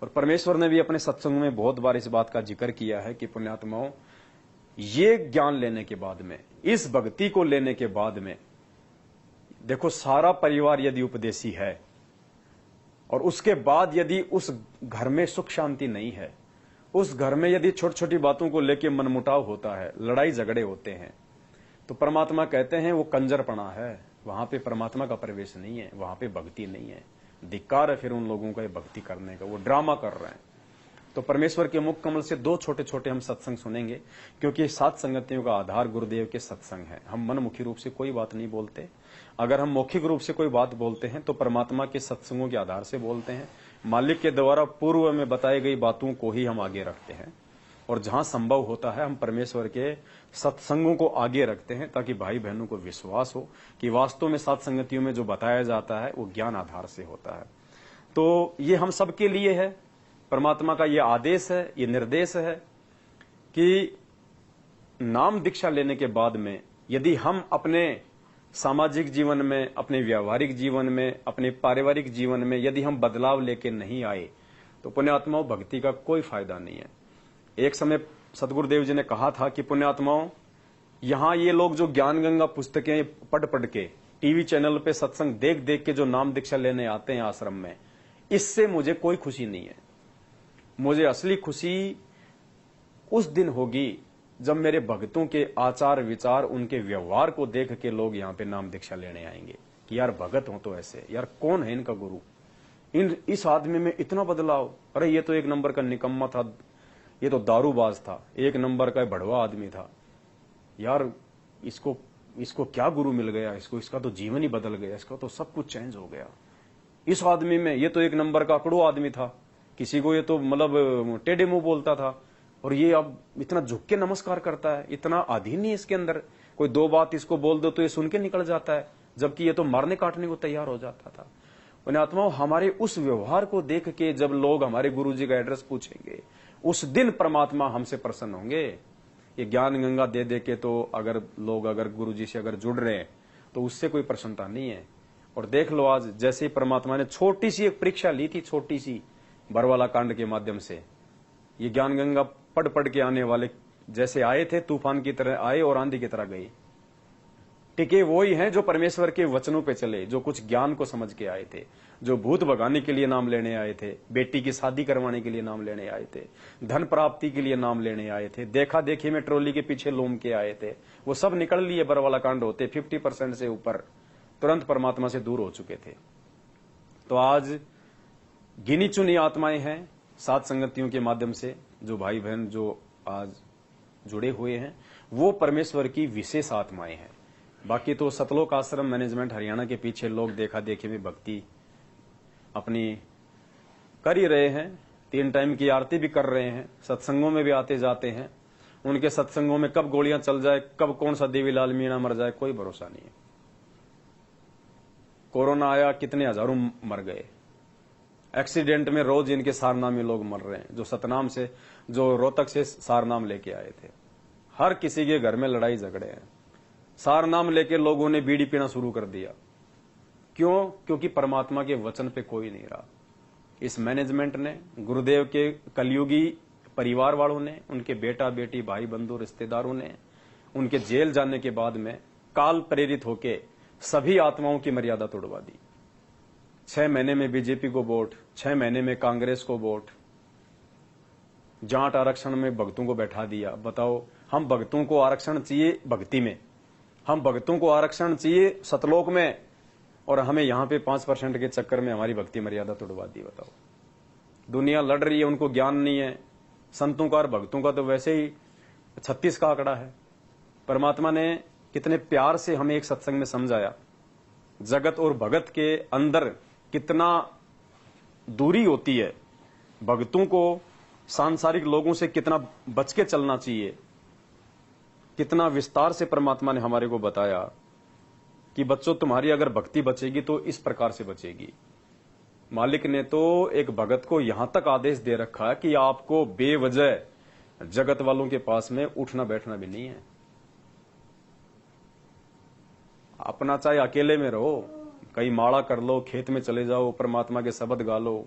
और परमेश्वर ने भी अपने सत्संग में बहुत बार इस बात का जिक्र किया है कि पुण्यात्माओं, ये ज्ञान लेने के बाद में, इस भक्ति को लेने के बाद में, देखो सारा परिवार यदि उपदेशी है और उसके बाद यदि उस घर में सुख शांति नहीं है, उस घर में यदि छोटी छोटी बातों को लेकर मनमुटाव होता है, लड़ाई झगड़े होते हैं, तो परमात्मा कहते हैं वो कंजरपना है, वहां पे परमात्मा का प्रवेश नहीं है, वहां पे भक्ति नहीं है। धिक्कार है फिर उन लोगों का ये भक्ति करने का, वो ड्रामा कर रहे हैं। तो परमेश्वर के मुख कमल से दो छोटे छोटे हम सत्संग सुनेंगे, क्योंकि सात संगतियों का आधार गुरुदेव के सत्संग है। हम मनमुखी रूप से कोई बात नहीं बोलते। अगर हम मौखिक रूप से कोई बात बोलते हैं तो परमात्मा के सत्संगों के आधार से बोलते हैं। मालिक के द्वारा पूर्व में बताई गई बातों को ही हम आगे रखते हैं, और जहां संभव होता है हम परमेश्वर के सत्संगों को आगे रखते हैं, ताकि भाई बहनों को विश्वास हो कि वास्तव में सात संगतियों में जो बताया जाता है वो ज्ञान आधार से होता है। तो ये हम सबके लिए है, परमात्मा का ये आदेश है, ये निर्देश है कि नाम दीक्षा लेने के बाद में यदि हम अपने सामाजिक जीवन में, अपने व्यावहारिक जीवन में, अपने पारिवारिक जीवन में यदि हम बदलाव लेके नहीं आए तो पुण्यात्माओं भक्ति का कोई फायदा नहीं है। एक समय सदगुरुदेव जी ने कहा था कि पुण्यात्माओं, यहां ये लोग जो ज्ञान गंगा पुस्तकें पढ़ पढ़ के, टीवी चैनल पे सत्संग देख देख के जो नाम दीक्षा लेने आते हैं आश्रम में, इससे मुझे कोई खुशी नहीं है। मुझे असली खुशी उस दिन होगी जब मेरे भक्तों के आचार विचार, उनके व्यवहार को देख के लोग यहाँ पे नाम दीक्षा लेने आएंगे कि यार भगत हो तो ऐसे, यार कौन है इनका गुरु, इस आदमी में इतना बदलाव, अरे ये तो एक नंबर का निकम्मा था, ये तो दारूबाज था, एक नंबर का भड़वा आदमी था, यार इसको क्या गुरु मिल गया, इसका तो जीवन ही बदल गया, इसका तो सब कुछ चेंज हो गया। इस आदमी में, ये तो एक नंबर का अकड़ू आदमी था, किसी को ये तो मतलब टेढ़े मुंह बोलता था, और ये अब इतना झुक के नमस्कार करता है, इतना अधीन नहीं इसके अंदर, कोई दो बात इसको बोल दो तो ये सुन के निकल जाता है, जबकि ये तो मारने काटने को तैयार हो जाता था। पुण्यात्माओं, हमारे उस व्यवहार को देख के जब लोग हमारे गुरुजी का एड्रेस पूछेंगे, उस दिन परमात्मा हमसे प्रसन्न होंगे। ये ज्ञान गंगा दे दे के तो अगर लोग गुरुजी से अगर जुड़ रहे हैं तो उससे कोई प्रसन्नता नहीं है। और देख लो आज जैसे ही परमात्मा ने छोटी सी एक परीक्षा ली थी, छोटी सी बरवाला कांड के माध्यम से, ये ज्ञान गंगा पढ़ पढ़ के आने वाले जैसे आए थे, तूफान की तरह आए और आंधी की तरह गए। टिके वो ही हैं जो परमेश्वर के वचनों पे चले, जो कुछ ज्ञान को समझ के आए थे, जो भूत भगाने के लिए नाम लेने आए थे, बेटी की शादी करवाने के लिए नाम लेने आए थे, धन प्राप्ति के लिए नाम लेने आए थे, देखा देखी में ट्रॉली के पीछे लोम के आए थे, वो सब निकल लिए बरवाला कांड होते 50% से ऊपर तुरंत परमात्मा से दूर हो चुके थे। तो आज गिनी चुनी आत्माएं हैं सात संगतियों के माध्यम से, जो भाई बहन जो आज जुड़े हुए हैं वो परमेश्वर की विशेष आत्माएं हैं। बाकी तो सतलोक आश्रम मैनेजमेंट हरियाणा के पीछे लोग देखा देखी में भक्ति अपनी कर ही रहे हैं, 3 टाइम की आरती भी कर रहे हैं, सत्संगों में भी आते जाते हैं। उनके सत्संगों में कब गोलियां चल जाए, कब कौन सा देवीलाल मीणा मर जाए, कोई भरोसा नहीं है। कोरोना आया, कितने हजारों मर गए। एक्सीडेंट में रोज इनके सारनामी लोग मर रहे हैं, जो सतनाम से, जो रोहतक से सारनाम लेके आए थे। हर किसी के घर में लड़ाई झगड़े हैं। सारनाम लेके लोगों ने बीड़ी पीना शुरू कर दिया। क्यों? क्योंकि परमात्मा के वचन पे कोई नहीं रहा। इस मैनेजमेंट ने, गुरुदेव के कलयुगी परिवार वालों ने, उनके बेटा बेटी भाई बंधु रिश्तेदारों ने, उनके जेल जाने के बाद में काल प्रेरित होके सभी आत्माओं की मर्यादा तोड़वा दी। 6 महीने में बीजेपी को वोट, 6 महीने में कांग्रेस को वोट, जाट आरक्षण में भक्तों को बैठा दिया। बताओ, हम भक्तों को आरक्षण चाहिए भक्ति में, हम भक्तों को आरक्षण चाहिए सतलोक में, और हमें यहां पे 5% के चक्कर में हमारी भक्ति मर्यादा तोड़वा दी। बताओ, दुनिया लड़ रही है, उनको ज्ञान नहीं है। संतों का और भक्तों का तो वैसे ही 36 का आंकड़ा है। परमात्मा ने कितने प्यार से हमें एक सत्संग में समझाया, जगत और भगत के अंदर कितना दूरी होती है, भक्तों को सांसारिक लोगों से कितना बच के चलना चाहिए। कितना विस्तार से परमात्मा ने हमारे को बताया कि बच्चों, तुम्हारी अगर भक्ति बचेगी तो इस प्रकार से बचेगी। मालिक ने तो एक भगत को यहां तक आदेश दे रखा है कि आपको बेवजह जगत वालों के पास में उठना बैठना भी नहीं है। अपना चाहे अकेले में रहो, कहीं माड़ा कर लो, खेत में चले जाओ, परमात्मा के शब्द गा लो,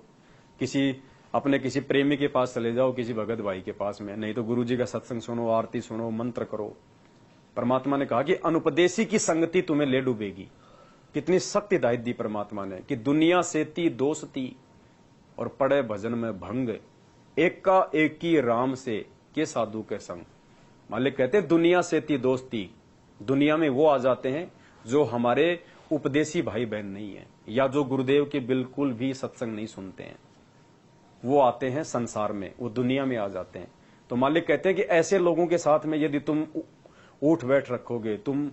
किसी अपने किसी प्रेमी के पास चले जाओ, किसी भगत भाई के पास में, नहीं तो गुरु जी का सत्संग सुनो, आरती सुनो, मंत्र करो। परमात्मा ने कहा कि अनुपदेशी की संगति तुम्हें ले डूबेगी। कितनी सख्त हिदायत दी परमात्मा ने कि दुनिया सेती दोस्ती और पड़े भजन में भंग, एका एकी राम से के साधु के संग। मालिक कहते हैं दुनिया सेती दोस्ती, दुनिया में वो आ जाते हैं जो हमारे उपदेशी भाई बहन नहीं है, या जो गुरुदेव के बिल्कुल भी सत्संग नहीं सुनते हैं, वो आते हैं संसार में, वो दुनिया में आ जाते हैं। तो मालिक कहते हैं कि ऐसे लोगों के साथ में यदि तुम उठ बैठ रखोगे, तुम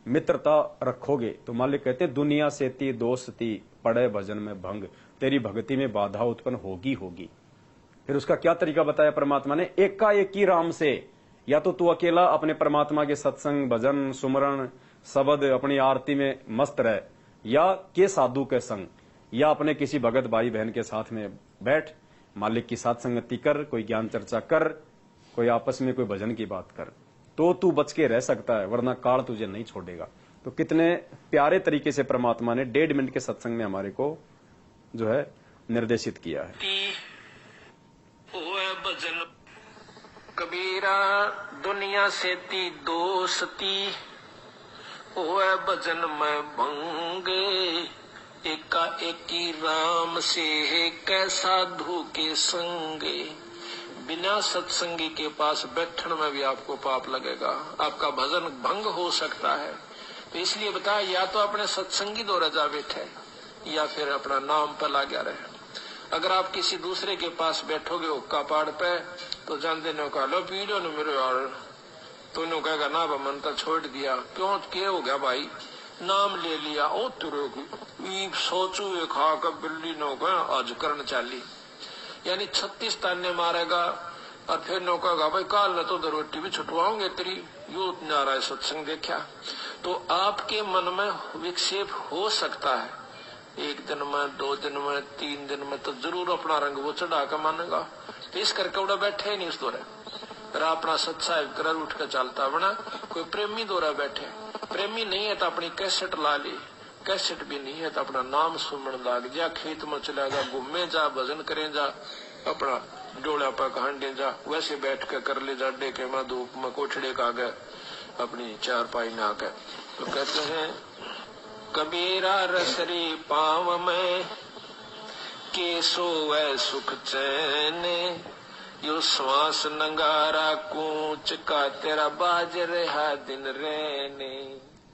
मित्रता रखोगे, तो मालिक कहते हैं दुनिया सेती दोस्ती पड़े भजन में भंग, तेरी भक्ति में बाधा उत्पन्न होगी होगी। फिर उसका क्या तरीका बताया परमात्मा ने, एकाएकी राम से, या तो तू अकेला अपने परमात्मा के सत्संग भजन सुमरण शब्द अपनी आरती में मस्त रह, या के साधु के संग, या अपने किसी भगत भाई बहन के साथ में बैठ, मालिक की साथ संगति कर, कोई ज्ञान चर्चा कर, कोई आपस में कोई भजन की बात कर, तो तू बच के रह सकता है, वरना काल तुझे नहीं छोड़ेगा। तो कितने प्यारे तरीके से परमात्मा ने 1.5 मिनट के सत्संग में हमारे को जो है निर्देशित किया है। भजन कबीरा दुनिया सेती दोस्ती, ओए भजन में भंगे, एका एकी राम से कै साधु के संगे। बिना सत्संगी के पास बैठने में भी आपको पाप लगेगा, आपका भजन भंग हो सकता है। तो इसलिए बताया, या तो अपने सत्संगी द्वारा जा बैठे, या फिर अपना नाम पर लगा रहे। अगर आप किसी दूसरे के पास बैठोगे हुक्का पाड़ पे, तो जान देने का लो पीड़ो न मेरे यार, तो इन्हों कहेगा ना मन तो छोड़ दिया, क्यों क्या हो गया भाई, नाम ले लिया, ओ तुरो सोचू ये खा कर बिल्ली नो आज करण चाली, यानी 36 ताने मारेगा। और फिर नो कहेगा भाई काल न तो रोटी भी छुटवाओगे तेरी, यू नारायण सत्संग देखा। तो आपके मन में विक्षेप हो सकता है, 1 दिन में 2 दिन में 3 दिन में तो जरूर अपना रंग वो चढ़ा कर मानेगा। तो इस करके उड़ा बैठे ही नहीं उस दौरे, अपना सत्साहिब कर उठ कर चलता बना। कोई प्रेमी दौरा बैठे, प्रेमी नहीं है तो अपनी कैसेट ला ली, कैसेट भी नहीं है तो अपना नाम सुमन लाग जा, खेत में चला जा, घूमे जा, भजन करें जा, अपना डोला पर हांडे जा, वैसे बैठ कर कर ले जा, डेके में धूप में कोठड़े का गए अपनी चारपाई ना कर। तो कहते हैं कबीरा रसरी पाव में, के सोवे सुख चैने, यो श्वास नंगारा कूच का तेरा बाज रहा दिन रहने।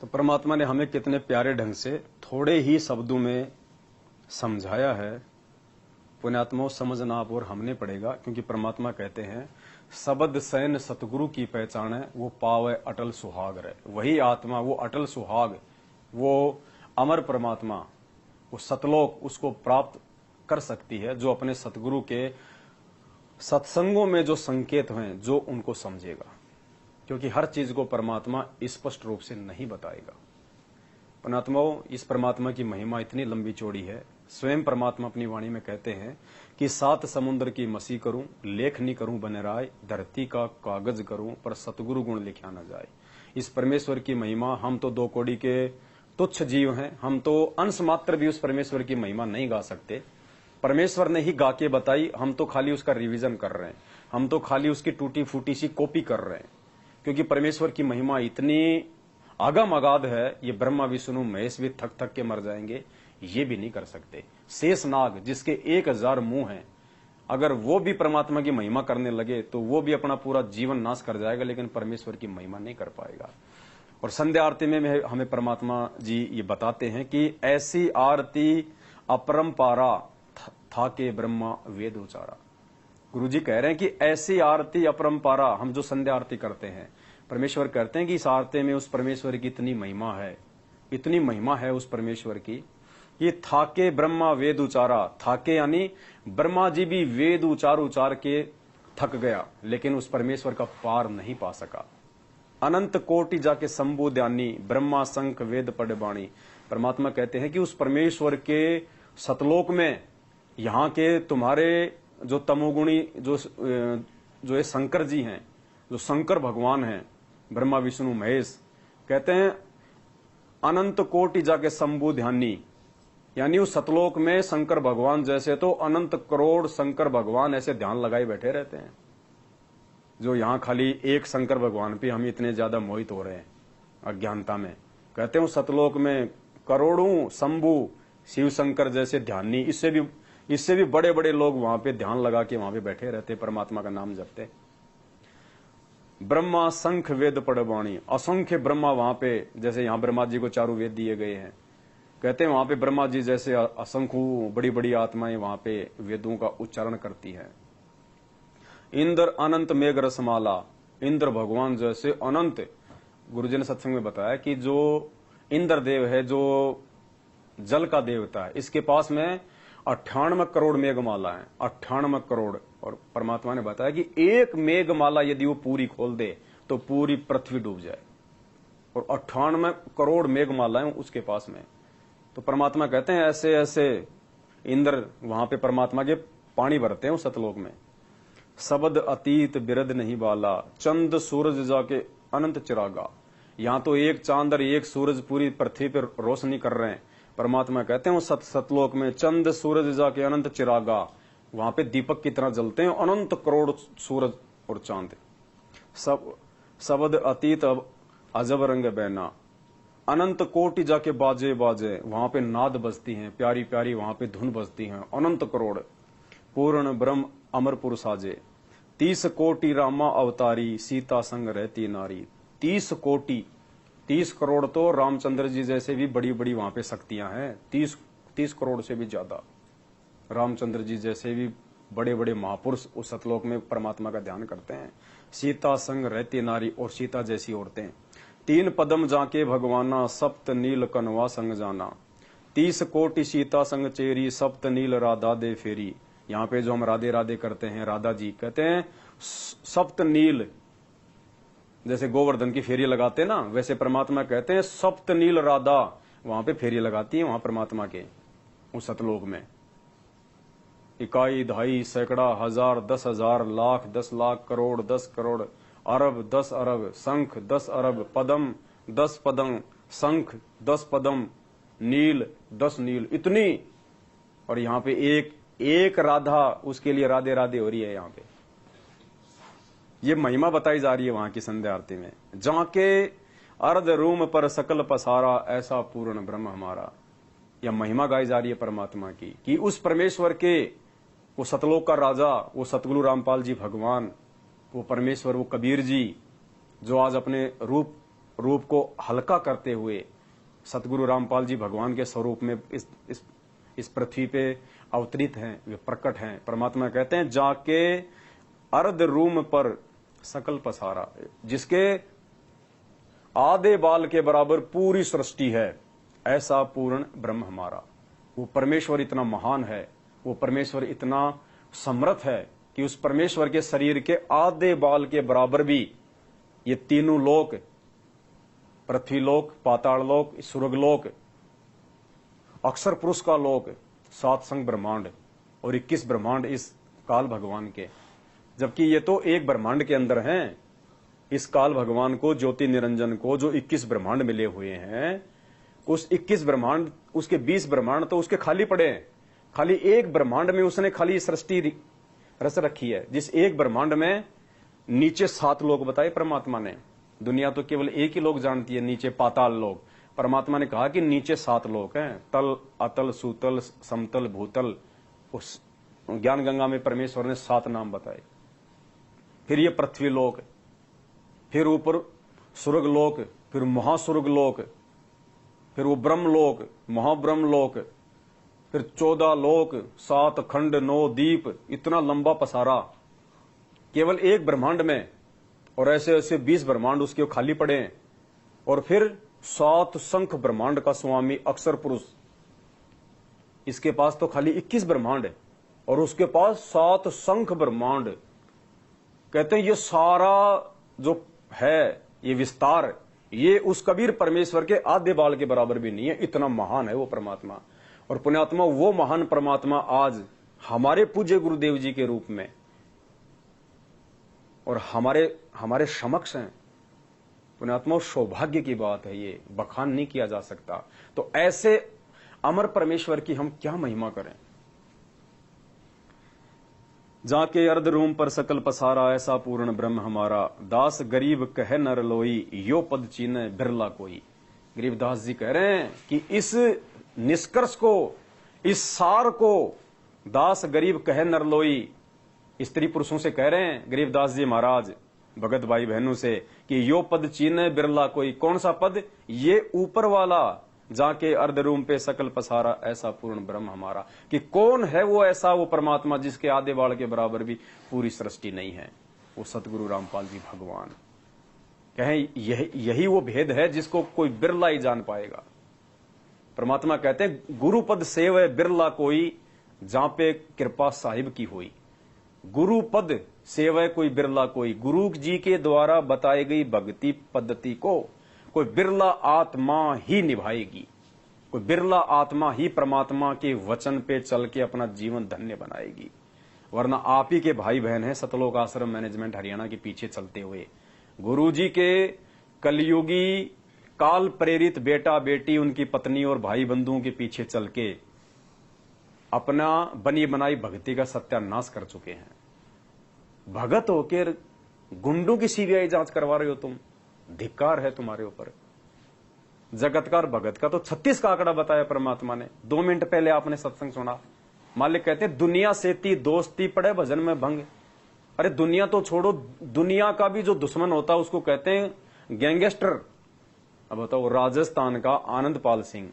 तो परमात्मा ने हमें कितने प्यारे ढंग से थोड़े ही शब्दों में समझाया है। पुण्यात्माओं समझना आप और हमने पड़ेगा, क्योंकि परमात्मा कहते हैं शब्द सैन सतगुरु की पहचान है, वो पावे अटल सुहाग रहे। वही आत्मा, वो अटल सुहाग, वो अमर परमात्मा, वो सतलोक उसको प्राप्त कर सकती है जो अपने सतगुरु के सत्संगों में जो संकेत हैं, जो उनको समझेगा। क्योंकि हर चीज को परमात्मा स्पष्ट रूप से नहीं बताएगा। पुण्यात्माओं, इस परमात्मा की महिमा इतनी लंबी चौड़ी है। स्वयं परमात्मा अपनी वाणी में कहते हैं कि 7 समुद्र की मसी करूं, लेख नहीं करूं बने राय, धरती का कागज करूं पर सतगुरु गुण लिखा न जाए। इस परमेश्वर की महिमा, हम तो 2 कौड़ी के तुच्छ जीव हैं, हम तो अंश मात्र भी उस परमेश्वर की महिमा नहीं गा सकते। परमेश्वर ने ही गा के बताई, हम तो खाली उसका रिवीजन कर रहे हैं, हम तो खाली उसकी टूटी फूटी सी कॉपी कर रहे हैं। क्योंकि परमेश्वर की महिमा इतनी आगम अगाध है, ये ब्रह्मा विष्णु महेश भी थक थक के मर जाएंगे, ये भी नहीं कर सकते। शेष नाग जिसके 1000 मुंह हैं, अगर वो भी परमात्मा की महिमा करने लगे तो वो भी अपना पूरा जीवन नाश कर जाएगा, लेकिन परमेश्वर की महिमा नहीं कर पाएगा। और संध्या आरती में हमें परमात्मा जी ये बताते हैं कि ऐसी आरती अपरंपारा था के ब्रह्मा वेद उचारा। गुरु जी कह रहे हैं कि ऐसी आरती अपरंपारा, हम जो संध्या आरती करते हैं, परमेश्वर कहते हैं कि इस आरती में उस परमेश्वर की इतनी महिमा है, इतनी महिमा है उस परमेश्वर की। ये थाके ब्रह्मा वेद उचारा, थाके यानी ब्रह्मा जी भी वेद उचार के थक गया, लेकिन उस परमेश्वर का पार नहीं पा सका। अनंत कोटि जाके शंभु ध्यानी, ब्रह्मा शंख वेद पढ़ बाणी। परमात्मा कहते हैं कि उस परमेश्वर के सतलोक में यहाँ के तुम्हारे जो तमोगुणी जो ये शंकर जी हैं, जो शंकर भगवान हैं, ब्रह्मा विष्णु महेश, कहते हैं अनंत कोटि जाके शंभु ध्यानी, यानी उस सतलोक में शंकर भगवान जैसे तो अनंत करोड़ शंकर भगवान ऐसे ध्यान लगाए बैठे रहते हैं, जो यहां खाली एक शंकर भगवान पे हम इतने ज्यादा मोहित हो रहे हैं अज्ञानता में। कहते हैं सतलोक में करोड़ों शंभु शिव शंकर जैसे ध्यानी, इससे भी बड़े बड़े लोग वहां पे ध्यान लगा के वहां पे बैठे रहते, परमात्मा का नाम जपते। ब्रह्मा शंख वेद पड़वाणी, असंख्य ब्रह्मा वहां पे, जैसे यहां ब्रह्मा जी को चारों वेद दिए गए हैं, कहते हैं वहां पे ब्रह्मा जी जैसे असंख्य बड़ी बड़ी आत्माएं वहां पे वेदों का उच्चारण करती है। इंद्र अनंत मेघ रसमाला, इंद्र भगवान जैसे अनंत, गुरुजी ने सत्संग में बताया कि जो इंद्र देव है, जो जल का देवता है, इसके पास में 98 करोड़ मेघमाला है, 98 करोड़। और परमात्मा ने बताया कि एक मेघमाला यदि वो पूरी खोल दे तो पूरी पृथ्वी डूब जाए, और 98 करोड़ मेघमालाएं उसके पास में। तो परमात्मा कहते हैं ऐसे ऐसे इंद्र वहां पे परमात्मा के पानी भरते हैं उस सतलोक में। शब्द अतीत बिरद नहीं बाला, चंद सूरज जाके अनंत चिरागा, यहां तो एक चांद और एक सूरज पूरी पृथ्वी पर रोशनी कर रहे हैं। परमात्मा कहते हैं सतलोक में चंद सूरज जाके अनंत चिरागा, वहां पे दीपक की तरह जलते हैं अनंत करोड़ सूरज और चांद। शब्द अतीत अजब रंग बैना, अनंत कोटि जाके बाजे बाजे, वहां पे नाद बजती हैं, प्यारी प्यारी वहां पे धुन बजती हैं, अनंत करोड़। पूर्ण ब्रह्म अमरपुर साजे, 30 कोटि रामा अवतारी, सीता संग रहती नारी। 30 कोटि, 30 करोड़ तो रामचंद्र जी जैसे भी बड़ी बड़ी वहां पे शक्तियां हैं, 30 करोड़ से भी ज्यादा रामचंद्र जी जैसे भी बड़े बड़े महापुरुष उस सतलोक में परमात्मा का ध्यान करते हैं। सीता संग रहती नारी, और सीता जैसी औरतें। 3 पदम जाके भगवाना, सप्त नील कनवा संग जाना। 30 कोटि सीता संग चेरी, सप्त नील राधा दे फेरी। यहाँ पे जो हम राधे राधे करते हैं, राधा जी कहते हैं सप्त नील, जैसे गोवर्धन की फेरी लगाते ना, वैसे परमात्मा कहते हैं सप्त नील राधा वहां पे फेरी लगाती है वहां परमात्मा के उस सतलोक में। इकाई दहाई सैकड़ा हजार 10,000 लाख 10 लाख करोड़ 10 करोड़ अरब 10 अरब शंख 10 अरब पदम 10 पदम शंख 10 पदम नील 10 नील, इतनी। और यहाँ पे एक राधा, उसके लिए राधे राधे हो रही है। यहाँ पे ये महिमा बताई जा रही है वहां की संध्या आरती में। जाके अर्ध रूम पर सकल पसारा, ऐसा पूर्ण ब्रह्म हमारा। यह महिमा गाई जा रही है परमात्मा की कि उस परमेश्वर के, वो सतलोक का राजा, वो सतगुरु रामपाल जी भगवान, वो परमेश्वर, वो कबीर जी, जो आज अपने रूप को हल्का करते हुए सतगुरु रामपाल जी भगवान के स्वरूप में इस पृथ्वी पे अवतरित हैं, वे प्रकट हैं। परमात्मा कहते हैं जाके अर्ध रूम पर सकल पसारा, जिसके आधे बाल के बराबर पूरी सृष्टि है, ऐसा पूर्ण ब्रह्म हमारा। वो परमेश्वर इतना महान है, वो परमेश्वर इतना समर्थ है कि उस परमेश्वर के शरीर के आधे बाल के बराबर भी ये तीनों लोक, पृथ्वी लोक, पाताल लोक, स्वर्गलोक, अक्षर पुरुष का लोक, 7 संग ब्रह्मांड और 21 ब्रह्मांड इस काल भगवान के। जबकि ये तो एक ब्रह्मांड के अंदर हैं। इस काल भगवान को, ज्योति निरंजन को, जो 21 ब्रह्मांड मिले हुए हैं, उस 21 ब्रह्मांड, उसके 20 ब्रह्मांड तो उसके खाली पड़े हैं। खाली एक ब्रह्मांड में उसने खाली सृष्टि रच रखी है, जिस एक ब्रह्मांड में नीचे 7 लोक बताए परमात्मा ने। दुनिया तो केवल एक ही लोक जानती है, नीचे पाताल लोक। परमात्मा ने कहा कि नीचे 7 लोक हैं, तल अतल सुतल समतल भूतल। उस ज्ञान गंगा में परमेश्वर ने 7 नाम बताए। फिर ये पृथ्वी लोक, फिर ऊपर स्वर्ग लोक, फिर महास्वर्ग लोक, फिर वो ब्रह्मलोक, महाब्रह्मलोक, फिर 14 लोक, 7 खंड, 9 द्वीप, इतना लंबा पसारा केवल एक ब्रह्मांड में। और ऐसे ऐसे 20 ब्रह्मांड उसके खाली पड़े हैं। और फिर 7 शंख ब्रह्मांड का स्वामी अक्षर पुरुष, इसके पास तो खाली 21 ब्रह्मांड है, और उसके पास 7 शंख ब्रह्मांड। कहते हैं ये सारा जो है, ये विस्तार, ये उस कबीर परमेश्वर के आधे बाल के बराबर भी नहीं है, इतना महान है वो परमात्मा। और पुण्यात्मा, वो महान परमात्मा आज हमारे पूज्य गुरुदेव जी के रूप में और हमारे समक्ष हैं। पुण्यात्मा, सौभाग्य की बात है, ये बखान नहीं किया जा सकता। तो ऐसे अमर परमेश्वर की हम क्या महिमा करें। जाके अर्ध रूम पर सकल पसारा, ऐसा पूर्ण ब्रह्म हमारा। दास गरीब कहे नर लोई, यो पद चीने बिरला कोई। गरीबदास जी कह रहे हैं कि इस निष्कर्ष को, इस सार को दास गरीब कहे नर लोई, स्त्री पुरुषों से कह रहे हैं गरीबदास जी महाराज, भगत भाई बहनों से, कि यो पद चीने बिरला कोई। कौन सा पद? ये ऊपर वाला, जाके अर्ध रूम पे सकल पसारा, ऐसा पूर्ण ब्रह्म हमारा। कि कौन है वो ऐसा, वो परमात्मा जिसके आधे बाल के बराबर भी पूरी सृष्टि नहीं है? वो सतगुरु रामपाल जी भगवान कहें यही वो भेद है जिसको कोई बिरला ही जान पाएगा। परमात्मा कहते हैं गुरु पद सेव बिरला कोई, जहां पे कृपा साहिब की हुई। गुरु पद सेवय कोई बिरला कोई। गुरु जी के द्वारा बताई गई भक्ति पद्धति को कोई बिरला आत्मा ही निभाएगी। कोई बिरला आत्मा ही परमात्मा के वचन पे चल के अपना जीवन धन्य बनाएगी। वरना आप ही के भाई बहन हैं सतलोक आश्रम मैनेजमेंट हरियाणा के पीछे चलते हुए। गुरु जी के कलयुगी काल प्रेरित बेटा बेटी, उनकी पत्नी और भाई बंधुओं के पीछे चल के अपना बनी बनाई भक्ति का सत्यानाश कर चुके हैं। भगत होकर गुंडों की सीबीआई जांच करवा रहे हो तुम, धिक्कार है तुम्हारे ऊपर। जगतकार भगत का तो 36 का आंकड़ा बताया परमात्मा ने। 2 मिनट पहले आपने सत्संग सुना। मालिक कहते दुनिया सेती दोस्ती पड़े भजन में भंग। अरे दुनिया तो छोड़ो, दुनिया का भी जो दुश्मन होता है उसको कहते हैं गैंगस्टर। अब बताओ, राजस्थान का आनंदपाल सिंह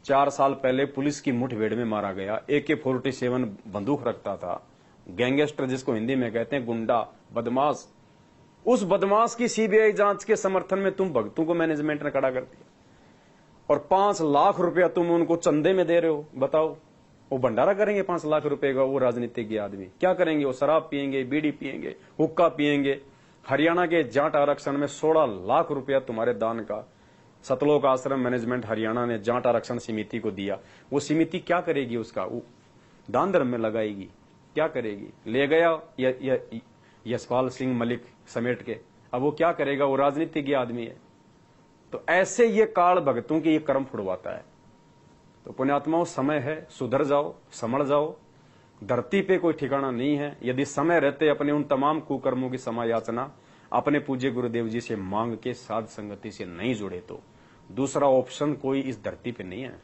4 साल पहले पुलिस की मुठभेड़ में मारा गया। AK-47 बंदूक रखता था। गैंगस्टर जिसको हिंदी में कहते हैं गुंडा, बदमाश। उस बदमाश की सीबीआई जांच के समर्थन में तुम भक्तों को मैनेजमेंट ने खड़ा कर दिया और 5 लाख रुपया तुम उनको चंदे में दे रहे हो। बताओ, वो भंडारा करेंगे 5 लाख रुपए का? वो राजनीतिज्ञ आदमी क्या करेंगे? वो शराब पियेंगे, बीड़ी पियेंगे, हुक्का पियेंगे। हरियाणा के जाट आरक्षण में 16 लाख रुपया तुम्हारे दान का सतलोक आश्रम मैनेजमेंट हरियाणा ने जाट आरक्षण समिति को दिया। वो समिति क्या करेगी? उसका वो दान धर्म में लगाएगी। क्या करेगी? ले गया यशपाल सिंह मलिक समेट के, अब वो क्या करेगा? वो राजनीतिज्ञ आदमी है। तो ऐसे ये काल भक्तों की ये कर्म फुड़वाता है। तो पुण्यात्माओं, समय है, सुधर जाओ, समझ जाओ। धरती पे कोई ठिकाना नहीं है। यदि समय रहते अपने उन तमाम कुकर्मों की समायाचना अपने पूज्य गुरुदेव जी से मांग के साध संगति से नहीं जुड़े तो दूसरा ऑप्शन कोई इस धरती पे नहीं है।